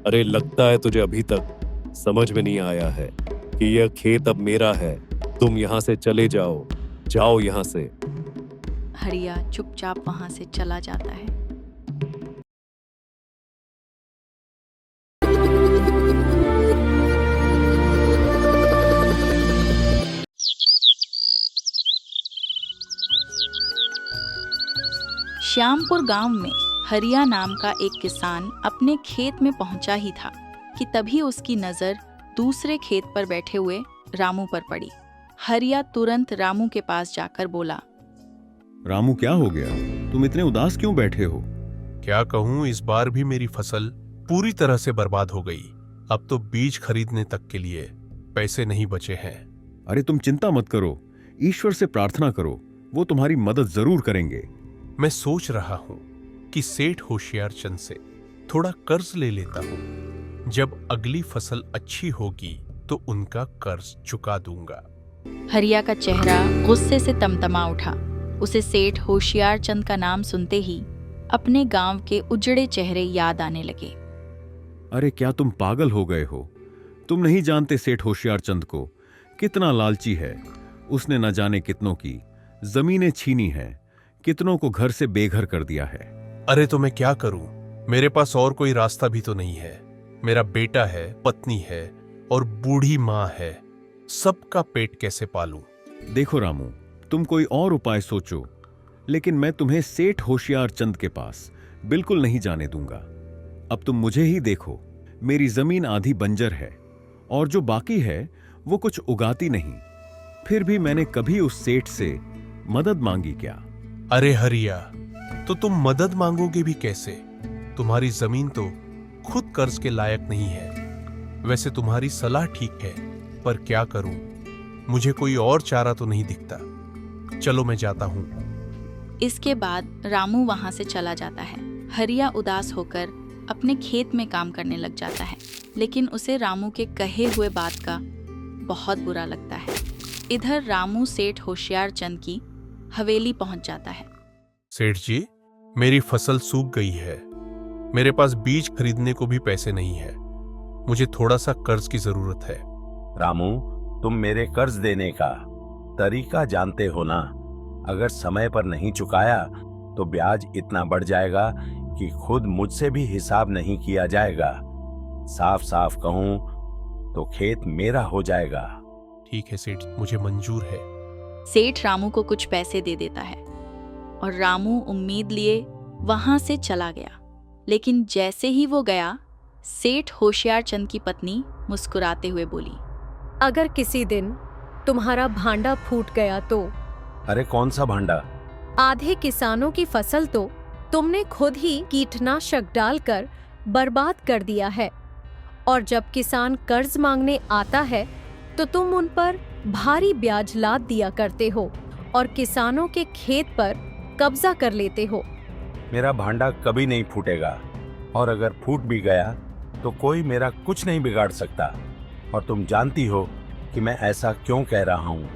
अरे लगता है तुझे अभी तक समझ में नहीं आया है कि यह खेत अब मेरा है। तुम यहाँ से चले जाओ, जाओ यहाँ से। हरिया चुपचाप वहां से चला जाता है। श्यामपुर गांव में हरिया नाम का एक किसान अपने खेत में पहुंचा ही था कि तभी उसकी नजर दूसरे खेत पर बैठे हुए रामू पर पड़ी। हरिया तुरंत रामू के पास जाकर बोला, रामू क्या हो गया? तुम इतने उदास क्यों बैठे हो? क्या कहूँ, इस बार भी मेरी फसल पूरी तरह से बर्बाद हो गई। अब तो बीज खरीदने तक के लिए पैसे नहीं बचे हैं। अरे तुम चिंता मत करो, ईश्वर से प्रार्थना करो, वो तुम्हारी मदद जरूर करेंगे। मैं सोच रहा हूँ कि सेठ होशियार चंद से थोड़ा कर्ज ले लेता हूँ। जब अगली फसल अच्छी होगी तो उनका कर्ज चुका दूंगा। हरिया का चेहरा गुस्से से तमतमा उठा। उसे सेठ होशियार चंद का नाम सुनते ही अपने गांव के उजड़े चेहरे याद आने लगे। अरे क्या तुम पागल हो गए हो? तुम नहीं जानते सेठ होशियार चंद को, कितना लालची है। उसने न जाने कितनों की जमीनें छीनी हैं, कितनों को घर से बेघर कर दिया है। अरे तो मैं क्या करूं? मेरे पास और कोई रास्ता भी तो नहीं है। मेरा बेटा है, पत्नी है और बूढ़ी माँ है। सबका पेट कैसे पालूं? देखो रामू, तुम कोई और उपाय सोचो, लेकिन मैं तुम्हें सेठ होशियार चंद के पास बिल्कुल नहीं जाने दूंगा। अब तुम मुझे ही देखो, मेरी जमीन आधी बंजर है और जो बाकी है वो कुछ उगाती नहीं। फिर भी मैंने कभी उस सेठ से मदद मांगी क्या? अरे हरिया, तो तुम मदद मांगोगे भी कैसे? तुम्हारी जमीन तो खुद कर्ज के लायक नहीं है। वैसे तुम्हारी सलाह ठीक है, पर क्या करूं? मुझे कोई और चारा तो नहीं दिखता। चलो मैं जाता हूं। इसके बाद रामू वहां से चला जाता है। हरिया उदास होकर अपने खेत में काम करने लग जाता है, लेकिन उसे रामू के कहे हुए बात का बहुत बुरा लगता है। इधर रामू सेठ होशियार चंद की हवेली पहुंच जाता है। सेठ जी, मेरी फसल सूख गई है। मेरे पास बीज खरीदने को भी पैसे नहीं है। मुझे थोड़ा सा कर्ज की जरूरत है। रामू, तुम मेरे कर्ज देने का तरीका जानते हो ना? अगर समय पर नहीं चुकाया तो ब्याज इतना बढ़ जाएगा कि खुद मुझसे भी हिसाब नहीं किया जाएगा। साफ साफ कहूं तो खेत मेरा हो जाएगा। ठीक है सेठ, मुझे मंजूर है। सेठ रामू को कुछ पैसे दे देता है और रामू उम्मीद लिए वहां से चला गया। लेकिन जैसे ही वो गया, सेठ होशियार चंद की पत्नी मुस्कुराते हुए बोली, अगर किसी दिन तुम्हारा भांडा फूट गया तो? अरे कौन सा भांडा? आधे किसानों की फसल तो तुमने खुद ही कीटनाशक डालकर बर्बाद कर दिया है, और जब किसान कर्ज मांगने आता है तो तुम उन पर भारी ब्याज लाद दिया करते हो और किसानों के खेत पर कब्जा कर लेते हो। मेरा भांडा कभी नहीं फूटेगा, और अगर फूट भी गया तो कोई मेरा कुछ नहीं बिगाड़ सकता। और तुम जानती हो कि मैं ऐसा क्यों कह रहा हूँ।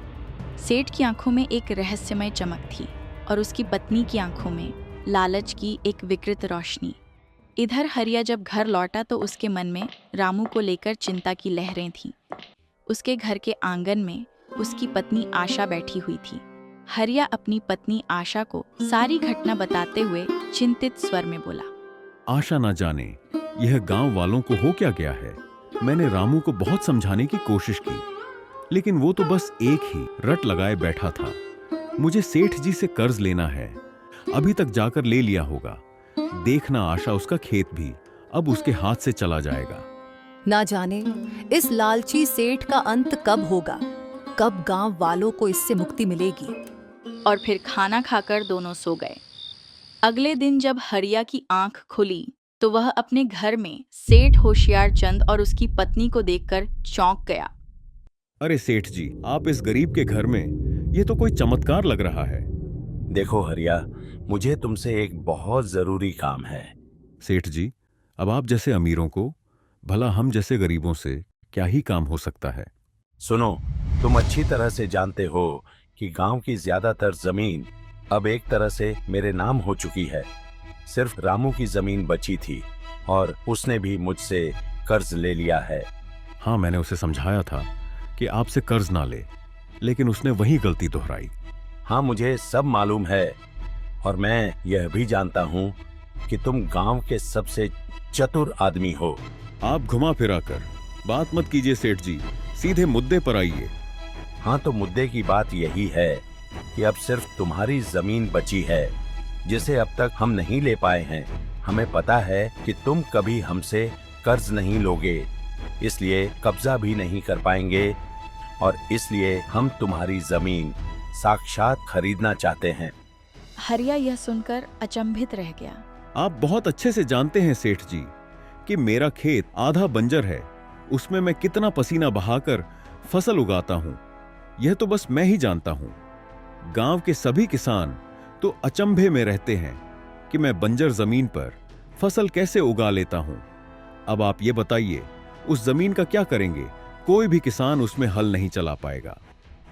सेठ की आंखों में एक रहस्यमय चमक थी और उसकी पत्नी की आंखों में लालच की एक विकृत रोशनी। इधर हरिया जब घर लौटा तो उसके मन में रामू को लेकर चिंता की लहरें थीं। उसके घर के आंगन में उसकी पत्नी आशा बैठी हुई थी। हरिया अपनी पत्नी आशा को सारी घटना बताते हुए चिंतित स्वर में बोला, आशा ना जाने यह गांव वालों को हो क्या गया है। मैंने रामू को बहुत समझाने की कोशिश की, लेकिन वो तो बस एक ही रट लगाए बैठा था। मुझे सेठ जी से कर्ज लेना है, अभी तक जाकर ले लिया होगा। देखना आशा, उसका खेत भी अब उसके हाथ से चला जाएगा। ना जाने इस लालची सेठ का अंत कब होगा, कब गांव वालों को इससे मुक्ति मिलेगी। और फिर खाना खाकर दोनों सो गए। अगले दिन जब हरिया की आंख खुली तो वह अपने घर में सेठ होशियार चंद और उसकी पत्नी को देखकर चौंक गया। अरे सेठ जी, आप इस गरीब के घर में, ये तो कोई चमत्कार लग रहा है। देखो हरिया, मुझे तुमसे एक बहुत जरूरी काम है। सेठ जी, अब आप जैसे अमीरों को भला हम जैसे गरीबों से क्या ही काम हो सकता है। सुनो, तुम अच्छी तरह से जानते हो कि गांव की ज्यादातर जमीन अब एक तरह से मेरे नाम हो चुकी है। सिर्फ रामू की जमीन बची थी और उसने भी मुझसे कर्ज ले लिया है। हाँ, मैंने उसे समझाया था कि आपसे कर्ज ना ले, लेकिन उसने वही गलती दोहराई। हाँ, मुझे सब मालूम है और मैं यह भी जानता हूँ कि तुम गांव के सबसे चतुर आदमी हो। आप घुमा फिरा कर बात मत कीजिए सेठ जी, सीधे मुद्दे पर आइए। हाँ, तो मुद्दे की बात यही है कि अब सिर्फ तुम्हारी जमीन बची है जिसे अब तक हम नहीं ले पाए हैं। हमें पता है कि तुम कभी हमसे कर्ज नहीं लोगे, इसलिए कब्जा भी नहीं कर पाएंगे और इसलिए हम तुम्हारी जमीन साक्षात खरीदना चाहते हैं। हरिया यह सुनकर अचंभित रह गया। आप बहुत अच्छे से जानते हैं सेठ जी कि मेरा खेत आधा बंजर है, उसमें मैं कितना पसीना बहाकर फसल उगाता हूं, यह तो बस मैं ही जानता हूं। गांव के सभी किसान तो अचंभे में रहते हैं कि मैं बंजर जमीन पर फसल कैसे उगा लेता हूं। अब आप ये बताइए, उस जमीन का क्या करेंगे? कोई भी किसान उसमें हल नहीं चला पाएगा।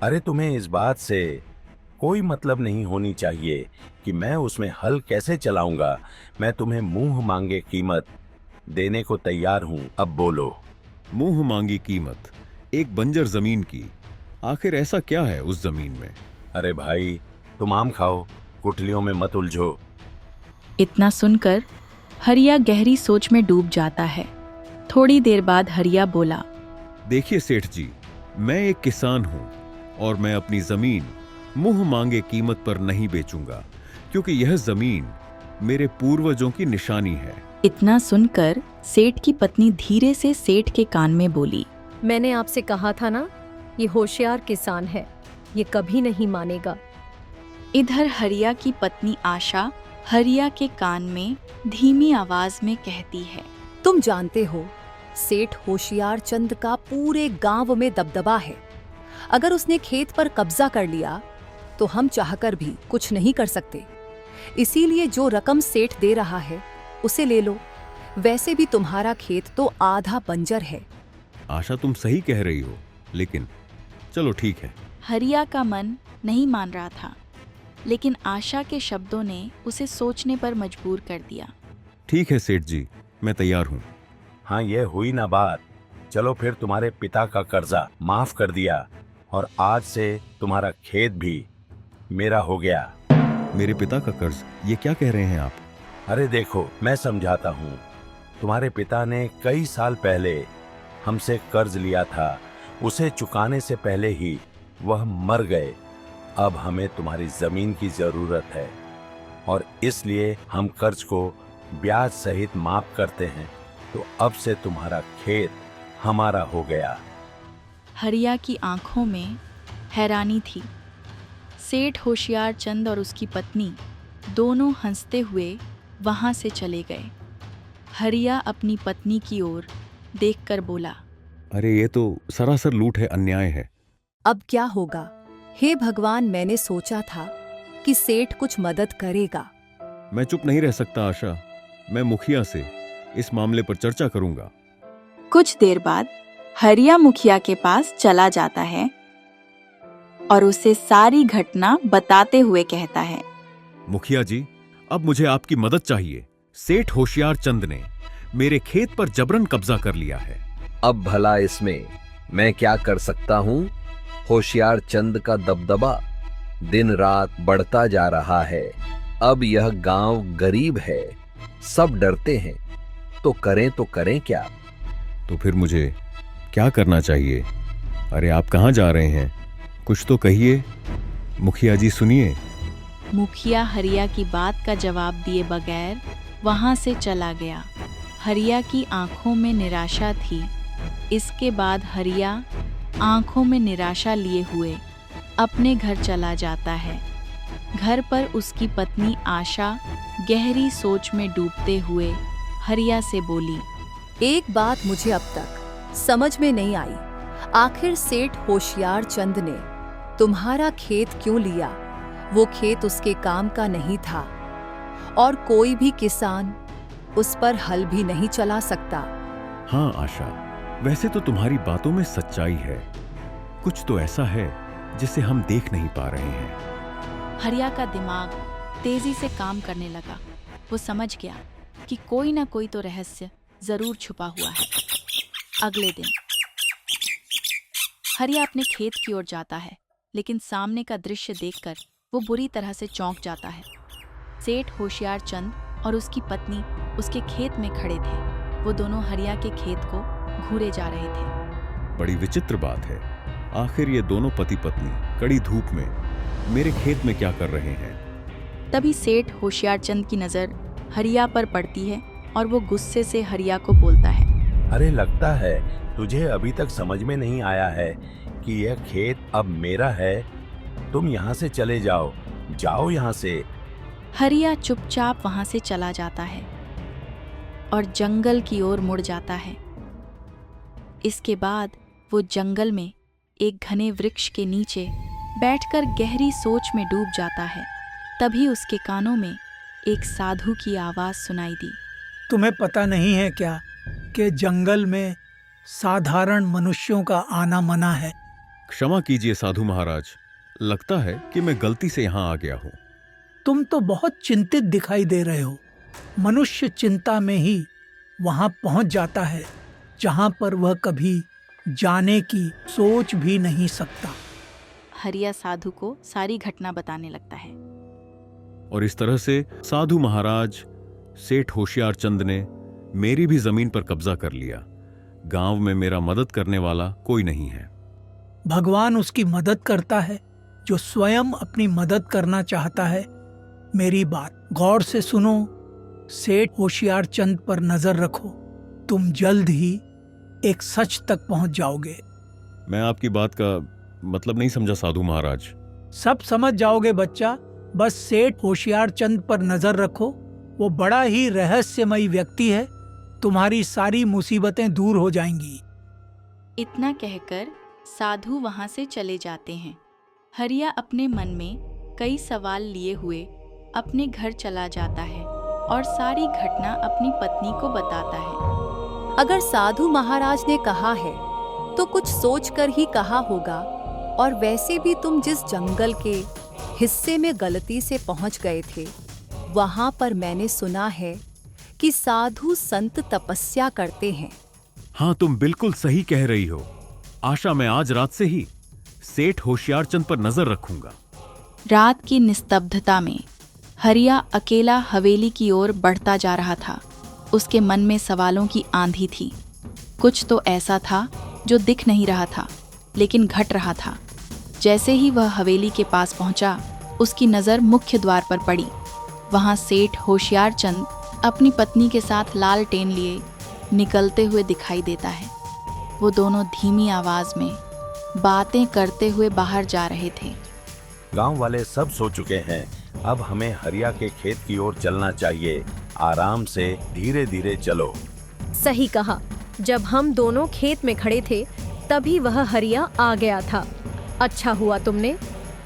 अरे, तुम्हें इस बात से कोई मतलब नहीं होनी चाहिए कि मैं उसमें हल कैसे चलाऊंगा। मैं तुम्हें मुंह मांगे कीमत देने को तैयार हूं। अब बोलो। मुंह मांगी कीमत एक बंजर जमीन की? आखिर ऐसा क्या है उस जमीन में? अरे भाई, तुम आम खाओ, गुठलियों में मत उलझो। इतना सुनकर हरिया गहरी सोच में डूब जाता है। थोड़ी देर बाद हरिया बोला, देखिए सेठ जी, मैं एक किसान हूं और मैं अपनी जमीन मुंह मांगे कीमत पर नहीं बेचूंगा, क्योंकि यह जमीन मेरे पूर्वजों की निशानी है। इतना सुनकर सेठ की पत्नी धीरे से सेठ के कान में बोली, मैंने आपसे कहा था ना, ये होशियार किसान है, ये कभी नहीं मानेगा। इधर हरिया की पत्नी आशा हरिया के कान में धीमी आवाज में कहती है, तुम जानते हो, सेठ होशियार चंद का पूरे गांव में दबदबा है। अगर उसने खेत पर कब्जा कर लिया तो हम चाहकर भी कुछ नहीं कर सकते। इसीलिए जो रकम सेठ दे रहा है उसे ले लो। वैसे भी तुम्हारा खेत तो आधा बंजर है। आशा, तुम सही कह रही हो, लेकिन चलो ठीक है। हरिया का मन नहीं मान रहा था, लेकिन आशा के शब्दों ने उसे सोचने पर मजबूर कर दिया। ठीक है सेठ जी, मैं तैयार हूं। हाँ, ये हुई ना बात। चलो फिर, तुम्हारे पिता का कर्जा माफ कर दिया और आज से तुम्हारा खेत भी मेरा हो गया। मेरे पिता का कर्ज, ये क्या कह रहे हैं आप? अरे देखो, मैं समझाता हूँ। तुम्हारे पिता ने कई साल पहले हमसे कर्ज लिया था। उसे चुकाने से पहले ही वह मर गए। अब हमें तुम्हारी जमीन की जरूरत है और इसलिए हम कर्ज को ब्याज सहित माफ करते हैं। तो अब से तुम्हारा खेत हमारा हो गया। हरिया की आंखों में हैरानी थी। सेठ होशियार चंद और उसकी पत्नी दोनों हंसते हुए वहां से चले गए। हरिया अपनी पत्नी की ओर देखकर बोला, अरे ये तो सरासर लूट है, अन्याय है। अब क्या होगा? हे भगवान, मैंने सोचा था कि सेठ कुछ मदद करेगा। मैं चुप नहीं रह सकता आशा, मैं मुखिया से इस मामले पर चर्चा करूंगा। कुछ देर बाद हरिया मुखिया के पास चला जाता है और उसे सारी घटना बताते हुए कहता है, मुखिया जी, अब मुझे आपकी मदद चाहिए। सेठ होशियार चंद ने मेरे खेत पर जबरन कब्जा कर लिया है। अब भला इसमें मैं क्या कर सकता हूँ? होशियार चंद का दबदबा दिन रात बढ़ता जा रहा है। अब यह गांव गरीब है, सब डरते हैं, तो करें क्या? तो फिर मुझे क्या करना चाहिए? अरे आप कहाँ जा रहे हैं? कुछ तो कहिए। मुखिया जी सुनिए। मुखिया हरिया की बात का जवाब दिए बगैर वहां से चला गया। हरिया की आंखों में निराशा थी। इसके बाद हरिया आंखों में निराशा लिए हुए अपने घर चला जाता है। घर पर उसकी पत्नी आशा गहरी सोच में डूबते हुए हरिया से बोली, एक बात मुझे अब तक समझ में नहीं आई। आखिर सेठ होशियार चंद ने तुम्हारा खेत क्यों लिया? वो खेत उसके काम का नहीं था और कोई भी किसान उस पर हल भी नहीं चला सकता। हाँ आशा, वैसे तो तुम्हारी बातों में सच्चाई है। कुछ तो ऐसा है जिसे हम देख नहीं पा रहे हैं। हरिया का दिमाग तेजी से काम करने लगा। वो समझ गया कि कोई ना कोई तो रहस्य जरूर छुपा हुआ है। अगले दिन हरिया अपने खेत की ओर जाता है, लेकिन सामने का दृश्य देखकर वो बुरी तरह से चौंक जाता है। सेठ होशियार चंद और उसकी पत्नी उसके खेत में खड़े थे। वो दोनों हरिया के खेत को घूरे जा रहे थे। बड़ी विचित्र बात है, आखिर ये दोनों पति पत्नी कड़ी धूप में मेरे खेत में क्या कर रहे हैं? तभी सेठ होशियार चंद की नजर हरिया पर पड़ती है और वो गुस्से से हरिया को बोलता है, अरे लगता है तुझे अभी तक समझ में नहीं आया है कि यह खेत अब मेरा है। तुम यहाँ से चले जाओ, जाओ यहाँ से। हरिया चुपचाप वहां से चला जाता है और जंगल की ओर मुड़ जाता है। इसके बाद वो जंगल में एक घने वृक्ष के नीचे बैठकर गहरी सोच में डूब जाता है। तभी उसके कानों में एक साधु की आवाज सुनाई दी। तुम्हें पता नहीं है क्या कि जंगल में साधारण मनुष्यों का आना मना है? क्षमा कीजिए साधु महाराज, लगता है कि मैं गलती से यहाँ आ गया हूँ। तुम तो बहुत चिंतित दिखाई दे रहे हो। मनुष्य चिंता में ही वहां पहुंच जाता है जहां पर वह कभी जाने की सोच भी नहीं सकता। हरिया साधु को सारी घटना बताने लगता है। और इस तरह से साधु महाराज सेठ होशियार चंद ने मेरी भी जमीन पर कब्जा कर लिया। गांव में मेरा मदद करने वाला कोई नहीं है। भगवान उसकी मदद करता है जो स्वयं अपनी मदद करना चाहता है। मेरी बात गौर से सुनो। सेठ होशियार चंद पर नजर रखो। तुम जल्द ही एक सच तक पहुंच जाओगे। मैं आपकी बात का मतलब नहीं समझा साधु महाराज। सब समझ जाओगे बच्चा। बस सेठ होशियार चंद पर नजर रखो। वो बड़ा ही रहस्यमयी व्यक्ति है। तुम्हारी सारी मुसीबतें दूर हो जाएंगी। इतना कहकर साधु वहां से चले जाते हैं। हरिया अपने मन में कई सवाल लिए हुए अपने घर चला जाता है और सारी घटना अपनी पत्नी को बताता है। अगर साधु महाराज ने कहा है तो कुछ सोचकर ही कहा होगा। और वैसे भी तुम जिस जंगल के हिस्से में गलती से पहुंच गए थे, वहां पर मैंने सुना है कि साधु संत तपस्या करते हैं। हाँ, तुम बिल्कुल सही कह रही हो। आशा मैं आज रात से ही सेठ होशियार चंद पर नजर रखूंगा। रात की निस्तब्धता में हरिया अकेला हवेली की ओर बढ़ता जा रहा था। उसके मन में सवालों की आंधी थी। कुछ तो ऐसा था जो दिख नहीं रहा था, लेकिन घट रहा था। जैसे ही वह हवेली के पास पहुंचा, उसकी नज़र मुख्य द्वार पर पड़ी। वहां सेठ होशियार चंद अपनी पत्नी के साथ लालटेन लिए निकलते हुए दिखाई देता है। वो दोनों धीमी आवाज में बातें करते हुए बाहर जा रहे थे। गांव वाले सब सो चुके हैं। अब हमें हरिया के खेत की ओर चलना चाहिए। आराम से धीरे धीरे चलो। सही कहा। जब हम दोनों खेत में खड़े थे तभी वह हरिया आ गया था। अच्छा हुआ तुमने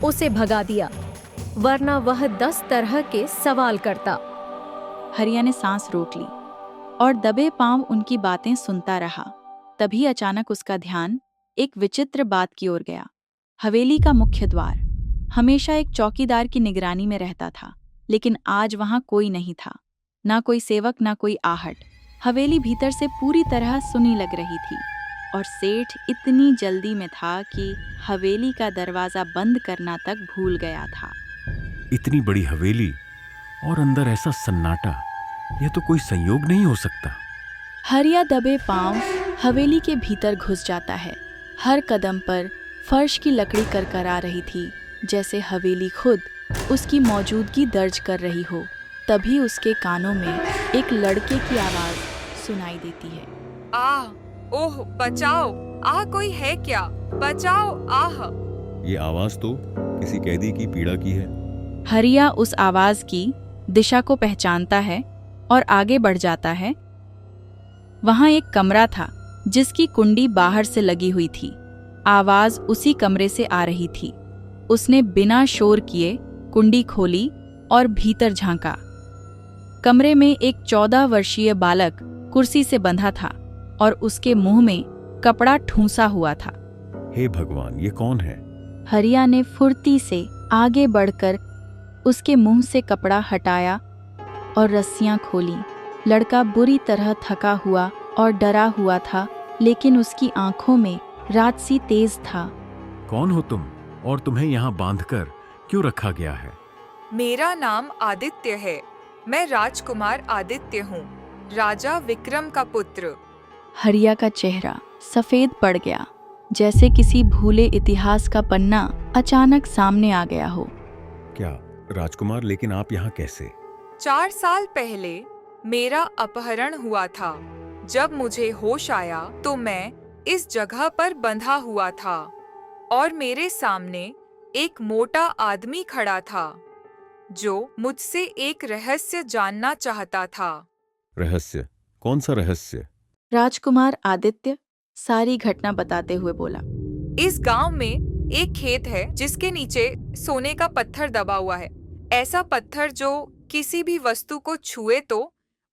उसे भगा दिया, वरना वह 10 तरह के सवाल करता। हरिया ने सांस रोक ली और दबे पांव उनकी बातें सुनता रहा। तभी अचानक उसका ध्यान एक विचित्र बात की ओर गया। हवेली का मुख्य द्वार हमेशा एक चौकीदार की निगरानी में रहता था, लेकिन आज वहां कोई नहीं था। ना कोई सेवक, ना कोई आहट। हवेली भीतर से पूरी तरह सुनी लग रही थी और सेठ इतनी जल्दी में था कि हवेली का दरवाजा बंद करना तक भूल गया था। इतनी बड़ी हवेली और अंदर ऐसा सन्नाटा, यह तो कोई संयोग नहीं हो सकता। हरिया दबे पांव हवेली के भीतर घुस जाता है। हर कदम पर फर्श की लकड़ी करकरा रही थी, जैसे हवेली खुद उसकी मौजूदगी दर्ज कर रही हो। तभी उसके कानों में एक लड़के की आवाज सुनाई देती है। ओह बचाओ, कोई है क्या? बचाओ, ये आवाज तो किसी कैदी की पीड़ा की है। हरिया उस आवाज की दिशा को पहचानता है और आगे बढ़ जाता है। वहां एक कमरा था जिसकी कुंडी बाहर से लगी हुई थी। आवाज उसी कमरे से आ रही थी। उसने बिना शोर किए कुंडी खोली और भीतर झांका। कमरे में एक 14 वर्षीय बालक कुर्सी से बंधा था और उसके मुंह में कपड़ा ठूंसा हुआ था। हे भगवान, ये कौन है? हरिया ने फुर्ती से आगे बढ़कर उसके मुंह से कपड़ा हटाया और रस्सियां खोली, लड़का बुरी तरह थका हुआ और डरा हुआ था, लेकिन उसकी आंखों में रात सी तेज था। कौन हो तुम और तुम्हें यहाँ बांधकर क्यों रखा गया है? मेरा नाम आदित्य है। मैं राजकुमार आदित्य हूँ, राजा विक्रम का पुत्र। हरिया का चेहरा सफेद पड़ गया, जैसे किसी भूले इतिहास का पन्ना अचानक सामने आ गया हो। क्या राजकुमार, लेकिन आप यहाँ कैसे? 4 साल पहले मेरा अपहरण हुआ था। जब मुझे होश आया तो मैं इस जगह पर बंधा हुआ था और मेरे सामने एक मोटा आदमी खड़ा था जो मुझसे एक रहस्य जानना चाहता था। रहस्य? कौन सा रहस्य? राजकुमार आदित्य सारी घटना बताते हुए बोला। इस गांव में एक खेत है जिसके नीचे सोने का पत्थर दबा हुआ है। ऐसा पत्थर जो किसी भी वस्तु को छुए तो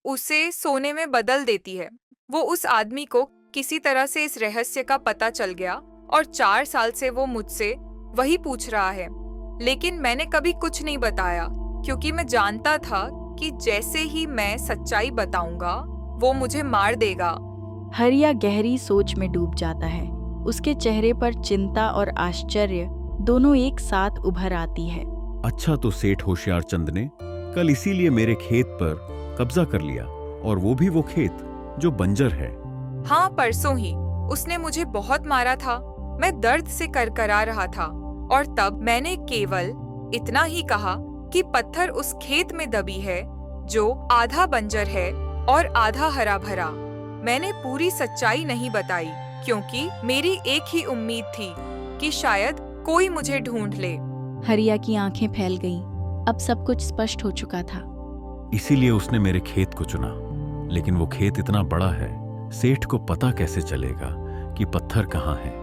उसे सोने में बदल देती है। वो उस आदमी को किसी तरह से इस रहस्य का पता चल गया और 4 साल से वो मुझसे वही पूछ रहा है, लेकिन मैंने कभी कुछ नहीं बताया क्योंकि मैं जानता था कि जैसे ही मैं सच्चाई बताऊंगा वो मुझे मार देगा। हरिया गहरी सोच में डूब जाता है। उसके चेहरे पर चिंता और आश्चर्य दोनों एक साथ उभर आती है। अच्छा, तो सेठ होशियार चंद ने कल इसीलिए मेरे खेत पर कब्जा कर लिया, और वो भी वो खेत जो बंजर है। हाँ, परसों ही उसने मुझे बहुत मारा था। मैं दर्द से करकरा रहा था और तब मैंने केवल इतना ही कहा कि पत्थर उस खेत में दबी है जो आधा बंजर है और आधा हरा भरा। मैंने पूरी सच्चाई नहीं बताई क्योंकि मेरी एक ही उम्मीद थी कि शायद कोई मुझे ढूंढ ले। हरिया की आंखें फैल गईं। अब सब कुछ स्पष्ट हो चुका था। इसीलिए उसने मेरे खेत को चुना, लेकिन वो खेत इतना बड़ा है, सेठ को पता कैसे चलेगा कि पत्थर कहाँ है?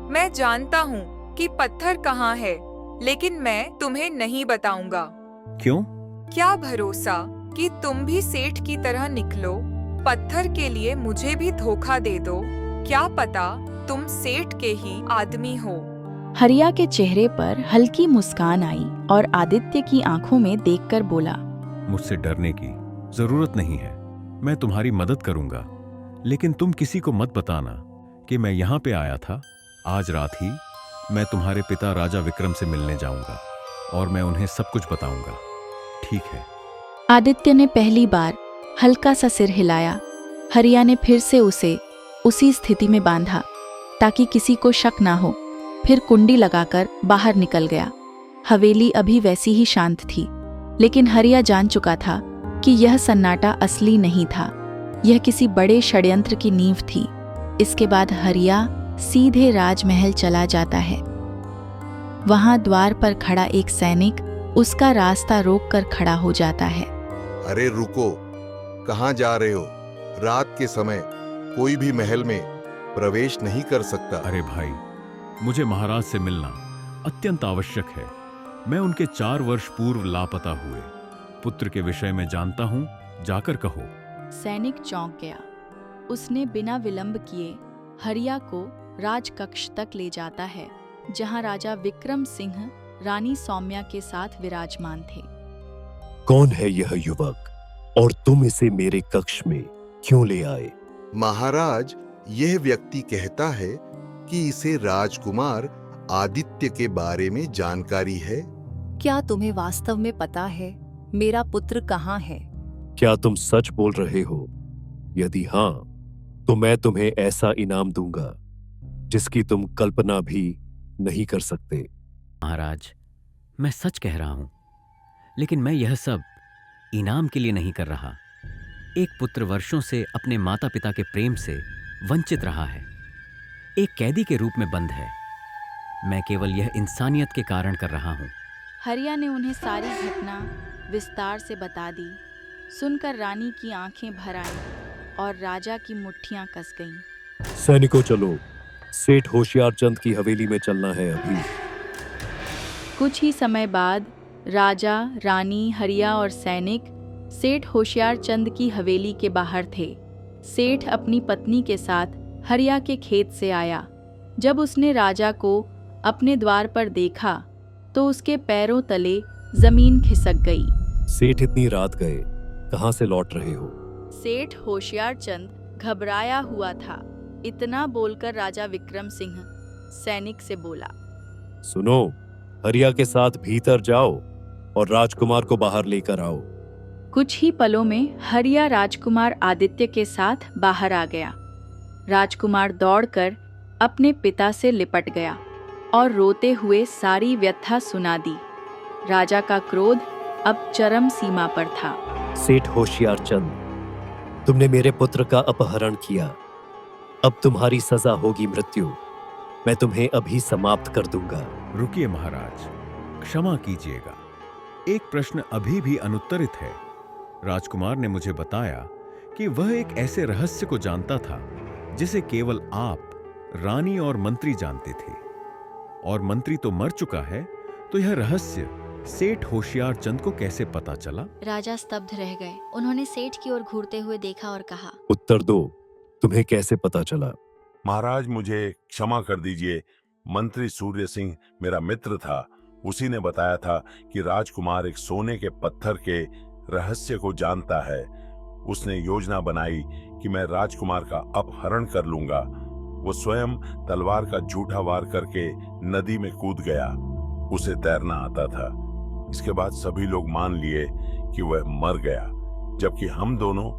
मैं जानता हूँ कि पत्थर कहाँ है, लेकिन मैं तुम्हें नहीं बताऊंगा। क्यों? क्या भरोसा कि तुम भी सेठ की तरह निकलो, पत्थर के लिए मुझे भी धोखा दे दो। क्या पता तुम सेठ के ही आदमी हो। हरिया के चेहरे पर हल्की मुस्कान आई और आदित्य की आंखों में देखकर बोला, मुझसे डरने की जरूरत नहीं है। मैं तुम्हारी मदद करूंगा, लेकिन तुम किसी को मत बताना कि मैं यहाँ पे आया था। आज रात ही मैं तुम्हारे पिता राजा विक्रम से मिलने जाऊंगा और मैं उन्हें सब कुछ बताऊंगा, ठीक है? आदित्य ने पहली बार हल्का सा सिर हिलाया। हरिया ने फिर से उसे उसी स्थिति में बांधा ताकि किसी को शक ना हो। फिर कुंडी लगाकर बाहर निकल गया। हवेली अभी वैसी ही शांत थी, लेकिन हरिया जान चुका था कि यह सन्नाटा असली नहीं था। यह किसी बड़े षड्यंत्र की नींव थी। इसके बाद हरिया सीधे राजमहल चला जाता है। वहां द्वार पर खड़ा एक सैनिक उसका रास्ता रोककर खड़ा हो जाता है। अरे रुको, कहाँ जा रहे हो? रात के समय कोई भी महल में प्रवेश नहीं कर सकता। अरे भाई, मुझे महाराज से मिलना अत्यंत आवश्यक है। मैं उनके 4 वर्ष पूर्व लापता हुए पुत्र के विषय में जानता हूँ, जाकर कहो। सैनिक चौंक गया। उसने बिना विलंब किए हरिया को राजकक्ष तक ले जाता है, जहाँ राजा विक्रम सिंह रानी सौम्या के साथ विराजमान थे। कौन है यह युवक और तुम इसे मेरे कक्ष में क्यों ले आए? महाराज, यह व्यक्ति कहता है कि इसे राजकुमार आदित्य के बारे में जानकारी है। क्या तुम्हें वास्तव में पता है मेरा पुत्र कहाँ है? क्या तुम सच बोल रहे हो? यदि हाँ, तो मैं तुम्हें ऐसा इनाम दूंगा जिसकी तुम कल्पना भी नहीं कर सकते। महाराज, मैं सच कह रहा हूं, लेकिन मैं यह सब इनाम के लिए नहीं कर रहा। एक पुत्र वर्षों से अपने माता पिता के प्रेम से वंचित रहा है, एक कैदी के रूप में बंद है। मैं केवल यह इंसानियत के कारण कर रहा हूं। हरिया ने उन्हें सारी घटना विस्तार से बता दी। सुनकर रानी की आंखें भर आईं और राजा की मुट्ठियां कस गईं। सैनिकों, चलो, सेठ होशियार चंद की हवेली में चलना है अभी। कुछ ही समय बाद राजा, रानी, हरिया और सैनिक सेठ होशियार चंद की हवेली के बाहर थे। सेठ अपनी पत्नी के साथ हरिया के खेत से आया। जब उसने राजा को अपने द्वार पर देखा तो उसके पैरों तले जमीन खिसक गई। सेठ, इतनी रात गए, कहाँ से लौट रहे हो? सेठ होशियार चंद घबराया हुआ था। इतना बोलकर राजा विक्रम सिंह सैनिक से बोला, सुनो, हरिया के साथ भीतर जाओ और राजकुमार को बाहर लेकर आओ। कुछ ही पलों में हरिया राजकुमार आदित्य के साथ बाहर आ गया। राजकुमार दौड़कर अपने पिता से लिपट गया और रोते हुए सारी व्यथा सुना दी। राजा का क्रोध अब चरम सीमा पर था। सेठ होशियार चंद, तुमने मेरे पुत्र का अपहरण किया। अब तुम्हारी सजा होगी मृत्यु। मैं तुम्हें अभी समाप्त कर दूंगा। रुकिए महाराज, क्षमा कीजिएगा। एक प्रश्न अभी भी अनुत्तरित है। राजकुमार ने मुझे बताया कि वह एक ऐसे रहस्य को जानता था जिसे केवल आप, रानी और मंत्री जानते थे, और मंत्री तो मर चुका है, तो यह रहस्य सेठ होशियार चंद को कैसे पता चला? राजा स्तब्ध रह गए। उन्होंने सेठ की ओर घूरते हुए देखा और कहा, उत्तर दो, तुम्हें कैसे पता चला? महाराज, मुझे क्षमा कर दीजिए। मंत्री सूर्य सिंह मेरा मित्र था। उसी ने बताया था कि राजकुमार एक सोने के पत्थर के रहस्य को जानता है। उसने योजना बनाई कि मैं राजकुमार का अपहरण कर लूंगा। वो स्वयं तलवार का झूठा वार करके नदी में कूद गया। उसे तैरना आता था। इसके बाद सभी लोग मान लिए कि वह मर गया, जबकि हम दोनों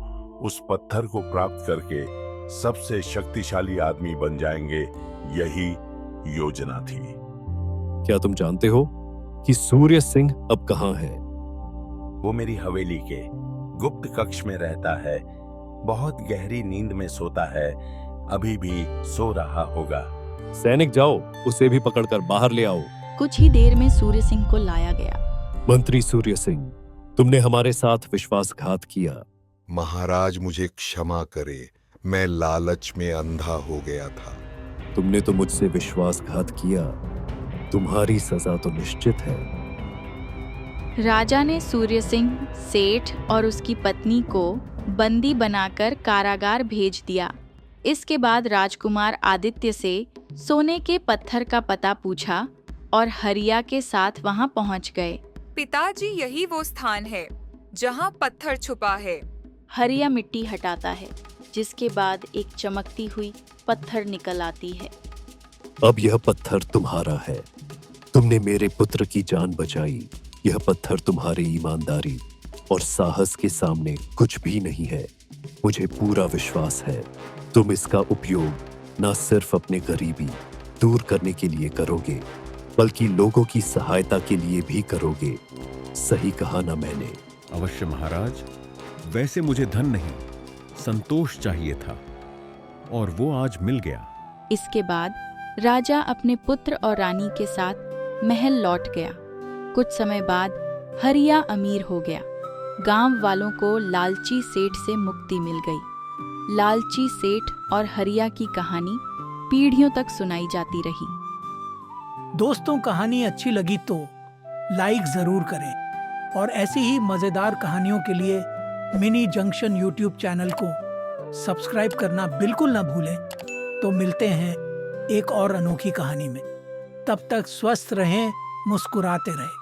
उस पत्थर को प्राप्त करके सबसे शक्तिशाली आदमी बन जाएंगे। यही योजना थी। क्या तुम जानते हो कि सूर्य सिंह अब कहाँ है? वो मेरी हवेली के गुप्त कक्ष में रहता है। बहुत गहरी नींद में सोता है। अभी भी सो रहा होगा। सैनिक, जाओ, उसे भी पकड़कर बाहर ले आओ। कुछ ही देर में सूर्य सिंह को लाया गया। मंत्री सूर्य सिंह, तुमने हमारे साथ विश्वासघात किया। महाराज, मुझे क्षमा करे। मैं लालच में अंधा हो गया था। तुमने तो मुझसे विश्वासघात किया। तुम्हारी सजा तो निश्चित है। राजा ने सूर्य सिंह, सेठ और उसकी पत्नी को बंदी बनाकर कारागार भेज दिया। इसके बाद राजकुमार आदित्य से सोने के पत्थर का पता पूछा और हरिया के साथ वहां पहुंच गए। पिताजी, यही वो स्थान है जहां पत्थर छुपा है। हरिया मिट्टी हटाता है, जिसके बाद एक चमकती हुई पत्थर निकल आती है। अब यह पत्थर तुम्हारा है। तुमने मेरे पुत्र की जान बचाई। यह पत्थर तुम्हारी ईमानदारी और साहस के सामने कुछ भी नहीं है। मुझे पूरा विश्वास है तुम इसका उपयोग न सिर्फ अपने गरीबी दूर करने के लिए करोगे, बल्कि लोगों की सहायता के लिए भी करोगे। सही कहा ना मैंने? अवश्य महाराज। वैसे मुझे धन नहीं, संतोष चाहिए था, और वो आज मिल गया। इसके बाद राजा अपने पुत्र और रानी के साथ महल लौट गया। कुछ समय बाद हरिया अमीर हो गया। गांव वालों को लालची सेठ से मुक्ति मिल गई। लालची सेठ और हरिया की कहानी पीढ़ियों तक सुनाई जाती रही। दोस्तों, कहानी अच्छी लगी तो लाइक जरूर करें और ऐसी ही मजेदार कहानियों के लिए मिनी जंक्शन यूट्यूब चैनल को सब्सक्राइब करना बिल्कुल ना भूलें। तो मिलते हैं एक और अनोखी कहानी में। तब तक स्वस्थ रहें, मुस्कुराते रहें।